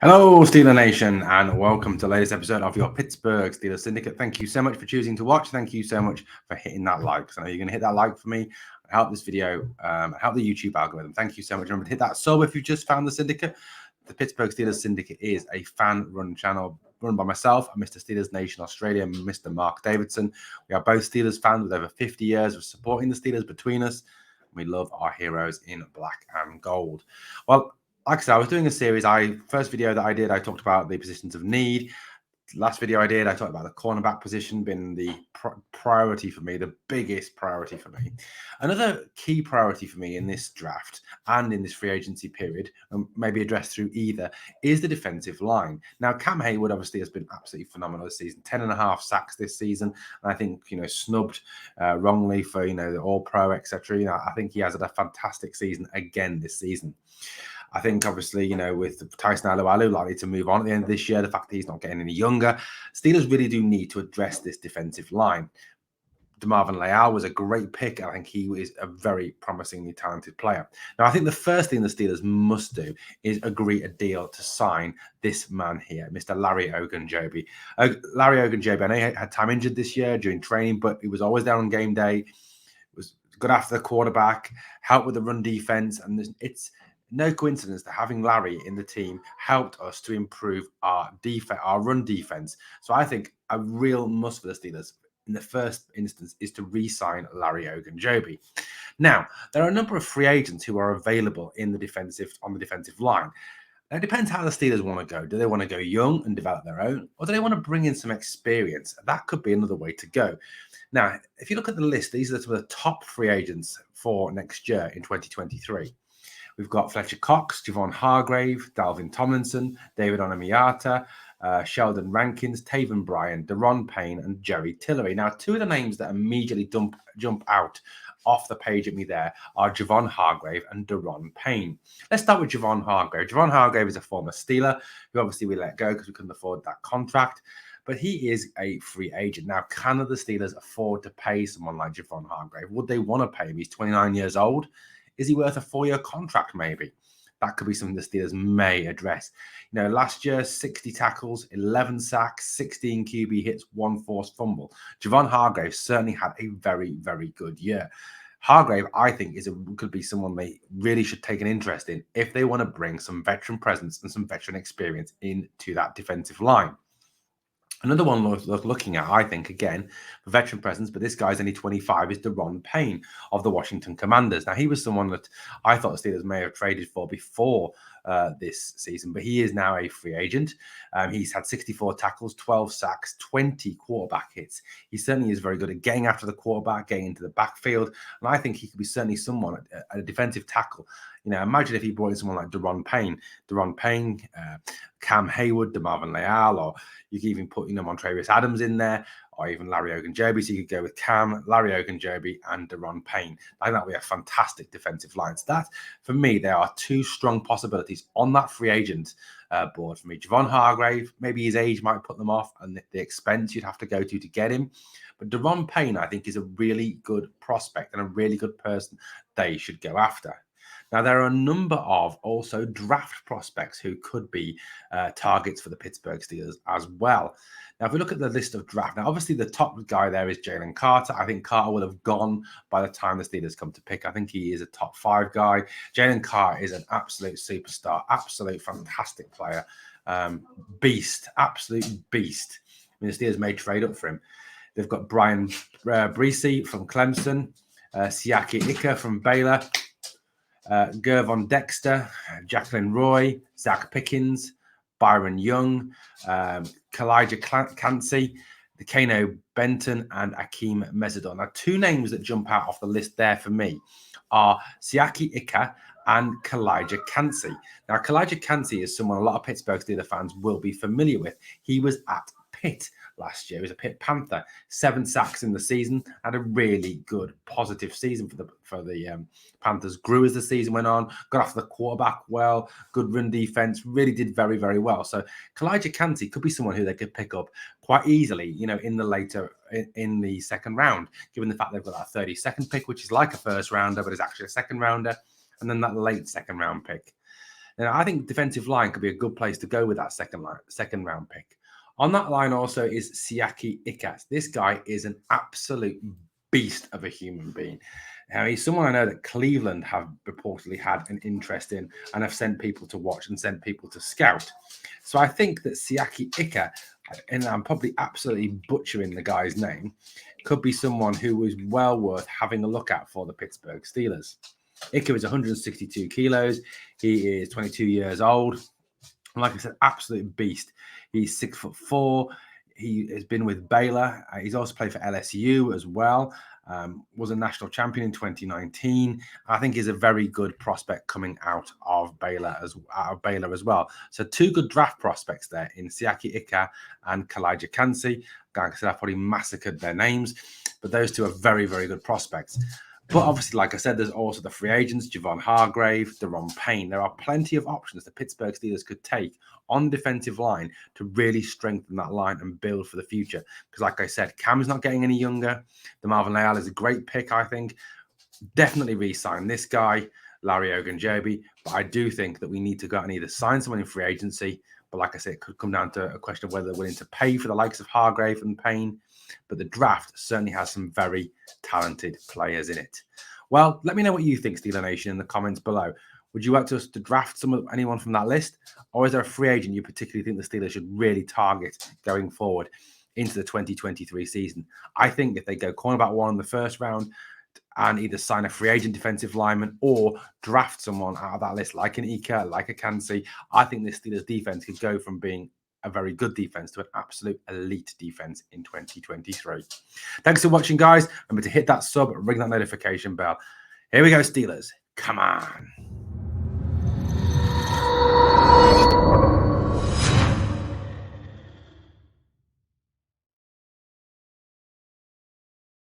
Hello, Steeler Nation, and welcome to the latest episode of your Pittsburgh Steelers Syndicate. Thank you so much for choosing to watch. Thank you so much for hitting that like. So I know you're going to hit that like for me, help this video, help the YouTube algorithm. Thank you so much. Remember to hit that sub if you've just found the Syndicate. The Pittsburgh Steelers Syndicate is a fan-run channel run by myself and Mr. Steelers Nation Australia and Mr. Mark Davidson. We are both Steelers fans with over 50 years of supporting the Steelers between us. We love our heroes in black and gold. Well, like I said, I was doing a series. First video that I did, I talked about the positions of need. Last video I did, I talked about the cornerback position being the priority for me, the biggest priority for me. Another key priority for me in this draft and in this free agency period, and maybe addressed through either, is the defensive line. Now, Cam Hayward obviously has been absolutely phenomenal this season, 10.5 sacks this season. And I think, snubbed wrongly for, the All-Pro, etc. I think he has had a fantastic season again this season. I think, obviously, with Tyson Alualu likely to move on at the end of this year, the fact that he's not getting any younger, Steelers really do need to address this defensive line. DeMarvin Leal was a great pick. I think he is a very promisingly talented player. Now, I think the first thing the Steelers must do is agree a deal to sign this man here, Mr. Larry Ogunjobi. Larry Ogunjobi, I know he had time injured this year during training, but he was always there on game day, was good after the quarterback, helped with the run defense, and it's no coincidence that having Larry in the team helped us to improve our run defense. So I think a real must for the Steelers in the first instance is to re-sign Larry Ogunjobi. Now, there are a number of free agents who are available on the defensive line. Now, it depends how the Steelers want to go. Do they want to go young and develop their own, or do they want to bring in some experience? That could be another way to go. Now, if you look at the list, these are some of the top free agents for next year in 2023. We've got Fletcher Cox, Javon Hargrave, Dalvin Tomlinson, David Onamiata, Sheldon Rankins, Taven Bryan, Deron Payne, and Jerry Tillery. Now, two of the names that immediately jump out off the page at me there are Javon Hargrave and Deron Payne. Let's start with Javon Hargrave. Javon Hargrave is a former Steeler who obviously we let go because we couldn't afford that contract. But he is a free agent. Now, can the Steelers afford to pay someone like Javon Hargrave? Would they want to pay him? He's 29 years old. Is he worth a 4-year contract, maybe? That could be something the Steelers may address. Last year, 60 tackles, 11 sacks, 16 QB hits, 1 forced fumble. Javon Hargrave certainly had a very, very good year. Hargrave, I think, could be someone they really should take an interest in if they want to bring some veteran presence and some veteran experience into that defensive line. Another one looking at, I think, again, for veteran presence, but this guy's only 25, is Deron Payne of the Washington Commanders. Now, he was someone that I thought the Steelers may have traded for before this season, but he is now a free agent. He's had 64 tackles, 12 sacks, 20 quarterback hits. He certainly is very good at getting after the quarterback, getting into the backfield, and I think he could be certainly someone at a defensive tackle. Imagine if he brought in someone like Deron Payne, Cam Hayward, DeMarvin Leal, or you could even put, Montravius Adams in there, or even Larry Ogunjobi. So you could go with Cam, Larry Ogunjobi, and Deron Payne. I think that would be a fantastic defensive line. So that, for me, there are two strong possibilities on that free agent board for me. Javon Hargrave, maybe his age might put them off, and the expense you'd have to go to get him. But Deron Payne, I think, is a really good prospect and a really good person they should go after. Now, there are a number of also draft prospects who could be targets for the Pittsburgh Steelers as well. Now, if we look at the list of draft, now, obviously, the top guy there is Jalen Carter. I think Carter will have gone by the time the Steelers come to pick. I think he is a top 5 guy. Jalen Carter is an absolute superstar, absolute fantastic player. Beast, absolute beast. I mean, the Steelers may trade up for him. They've got Brian Breesy from Clemson, Siaki Ika from Baylor, Gervon Dexter, Jacqueline Roy, Zach Pickens, Byron Young, Kalijah Cansey, Kano Benton, and Akeem Mesidor. Now, two names that jump out off the list there for me are Siaki Ika and Kalijah Cansey. Now, Kalijah Cansey is someone a lot of Pittsburgh Steelers fans will be familiar with. He was at Pitt last year. He was a Pitt Panther, 7 sacks in the season, had a really good positive season for the Panthers. Grew as the season went on, got off the quarterback well, good run defense, really did very, very well. So Kalijah Cansey could be someone who they could pick up quite easily, in the second round, given the fact they've got that 32nd pick, which is like a first rounder, but is actually a second rounder, and then that late second round pick. And I think defensive line could be a good place to go with that second round pick. On that line also is Siaki Ika. This guy is an absolute beast of a human being. Now, he's someone I know that Cleveland have reportedly had an interest in and have sent people to watch and sent people to scout. So I think that Siaki Ika, and I'm probably absolutely butchering the guy's name, could be someone who is well worth having a look at for the Pittsburgh Steelers. Ika is 162 kilos. He is 22 years old. And like I said, absolute beast. He's 6'4". He has been with Baylor. He's also played for LSU as well. Was a national champion in 2019. I think he's a very good prospect coming out of Baylor as well. So two good draft prospects there in Siaki Ika and Kalijah Kancey. Like I said, I probably massacred their names, but those two are very, very good prospects. But obviously, like I said, there's also the free agents, Javon Hargrave, Deron Payne. There are plenty of options the Pittsburgh Steelers could take on the defensive line to really strengthen that line and build for the future. Because like I said, Cam's not getting any younger. The Marvin Leal is a great pick, I think. Definitely re-sign this guy, Larry Ogunjobi. But I do think that we need to go out and either sign someone in free agency. But like I said, it could come down to a question of whether they're willing to pay for the likes of Hargrave and Payne. But the draft certainly has some very talented players in it. Well, let me know what you think, Steeler Nation, in the comments below. Would you like us to draft anyone from that list? Or is there a free agent you particularly think the Steelers should really target going forward into the 2023 season? I think if they go cornerback one in the first round and either sign a free agent defensive lineman or draft someone out of that list, like an Ika, like a Kancey, I think this Steelers defense could go from being a very good defense to an absolute elite defense in 2023. Thanks for watching, guys. Remember to hit that sub, ring that notification bell. Here we go, Steelers. Come on.